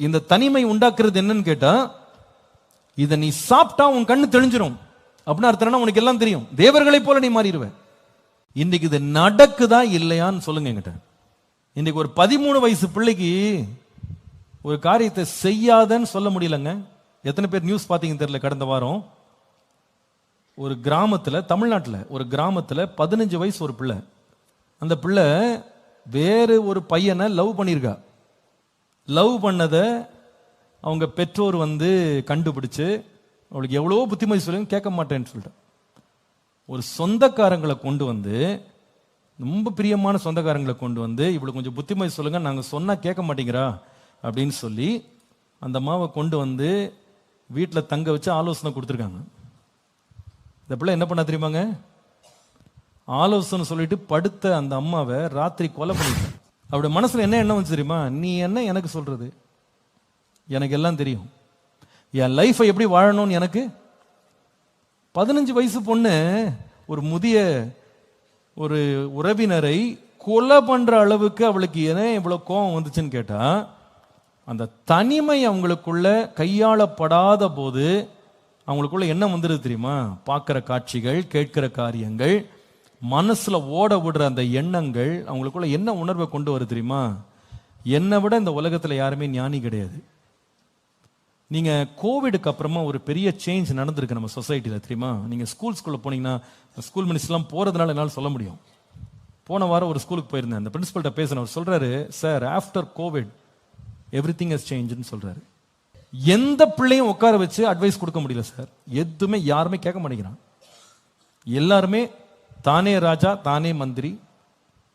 இந்த தனிமை உண்டாக்குறது என்னன்னு கேட்டா, இதை நீ சாப்பிட்டா உன் கண்ணு தெளிஞ்சிரும் அப்படின்னு அர்த்தம். உனக்கு எல்லாம் தெரியும், தேவர்களை போல நீ மாறிடுவ. இன்னைக்கு இது நடக்குதா இல்லையான்னு சொல்லுங்க என்கிட்ட. இன்னைக்கு ஒரு 13 வயசு பிள்ளைக்கு ஒரு காரியத்தை செய்யாதன்னு சொல்ல முடியலங்க. எத்தனை பேர் நியூஸ் பார்த்தீங்கன்னு தெரியல. கடந்த வாரம் ஒரு கிராமத்தில், தமிழ்நாட்டில் ஒரு கிராமத்தில் 15 வயசு ஒரு பிள்ளை, அந்த பிள்ளை வேறு ஒரு பையனை லவ் பண்ணியிருக்கா. லவ் பண்ணதை அவங்க பெற்றோர் கண்டுபிடிச்சு, அவளுக்கு எவ்வளோ புத்திமதி சொல்லுங்க, கேட்க மாட்டேன்னு சொல்லிட்டு ஒரு சொந்தக்காரங்களை கொண்டு ரொம்ப பிரியமான சொந்தக்காரங்களை கொண்டு இவளுக்கு கொஞ்சம் புத்திமதி சொல்லுங்க, நாங்கள் சொன்னால் கேட்க மாட்டேங்கிறா அப்படின்னு சொல்லி அந்த அம்மாவை கொண்டு வீட்டில் தங்க வச்சு ஆலோசனை கொடுத்துருக்காங்க. இந்த பிள்ளை என்ன பண்ண தெரியுமாங்க, ஆலோசனை சொல்லிட்டு படுத்த அந்த அம்மாவை ராத்திரி கொலை பண்ணிட்டு, அவருடைய மனசுல என்ன எண்ணம் வந்து தெரியுமா, நீ என்ன எனக்கு சொல்றது, எனக்கு எல்லாம் தெரியும், என் லைஃபை எப்படி வாழணும்னு எனக்கு. 15 வயசு பொண்ணு ஒரு முதிய ஒரு உறவினரை கொலை பண்ற அளவுக்கு அவளுக்கு ஏன் இவ்வளவு கோபம் வந்துச்சுன்னு கேட்டா, அந்த தனிமை அவங்களுக்குள்ள கையாளப்படாத போது அவங்களுக்குள்ள என்ன வந்துடுது தெரியுமா, பார்க்கிற காட்சிகள், கேட்கிற காரியங்கள், மனசுல ஓட விடுற அந்த எண்ணங்கள் அவங்களுக்குள்ள என்ன உணர்வை கொண்டு வரும் தெரியுமா, என்னை விட இந்த உலகத்துல யாருமே ஞானி கிடையாது. நீங்க கோவிடுக்கு அப்புறமா ஒரு பெரிய சேஞ்ச் நடந்திருக்கு நம்ம சொசைட்டில தெரியுமா. நீங்க ஸ்கூல்ஸ்குள்ள போனீங்கன்னா, ஸ்கூல் மினிஸ்டர்லாம் போறதுனால என்னால் சொல்ல முடியும். போன வாரம் ஒரு ஸ்கூலுக்கு போயிருந்தேன், அந்த பிரின்சிபல்கிட்ட பேசினேன். அவர் சொல்றாரு, sir after Covid everything has சேஞ்சுன்னு சொல்றாரு. எந்த பிள்ளையும் உட்கார வச்சு அட்வைஸ் கொடுக்க முடியல சார், எதுவுமே யாருமே கேட்க மாட்டேங்கிறான். எல்லாருமே தானே ராஜா தானே மந்திரி,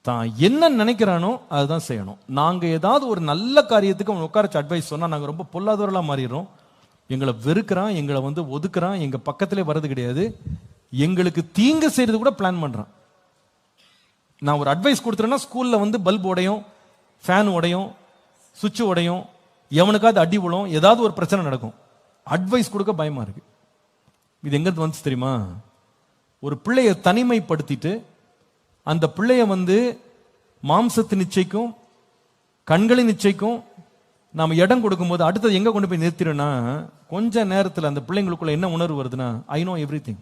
தான் என்ன நினைக்கிறானோ அதுதான் செய்யணும். நாங்க ஏதாவது ஒரு நல்ல காரியத்துக்கு அவன் உட்கார வச்சு அட்வைஸ் சொன்னா நாங்க ரொம்ப பொல்லாதவர்களா மாறிடுறோம். எங்களை வெறுக்கிறான், எங்களை ஒதுக்குறான், எங்க பக்கத்திலே வர்றது கிடையாது, எங்களுக்கு தீங்கு செய்யறது கூட பிளான் பண்றான். நான் ஒரு அட்வைஸ் கொடுத்துறேன்னா ஸ்கூல்ல பல்ப் உடையும், ஃபேன் உடையும், சுவிட்ச் உடையும், எவனுக்காவது அடி விழும், ஏதாவது ஒரு பிரச்சனை நடக்கும். அட்வைஸ் கொடுக்க பயமா இருக்கு. இது எங்க வந்துச்சு தெரியுமா, ஒரு பிள்ளைய தனிமைப்படுத்திட்டு அந்த பிள்ளைய மாம்சத்து நிச்சயிக்கும், கண்களின் நிச்சயிக்கும் நாம இடம் கொடுக்கும் போது அடுத்தது எங்க கொண்டு போய் நிறுத்திடும்னா, கொஞ்ச நேரத்தில் அந்த பிள்ளைங்களுக்குள்ள என்ன உணர்வு வருதுன்னா, ஐ நோ எவ்ரிதிங்.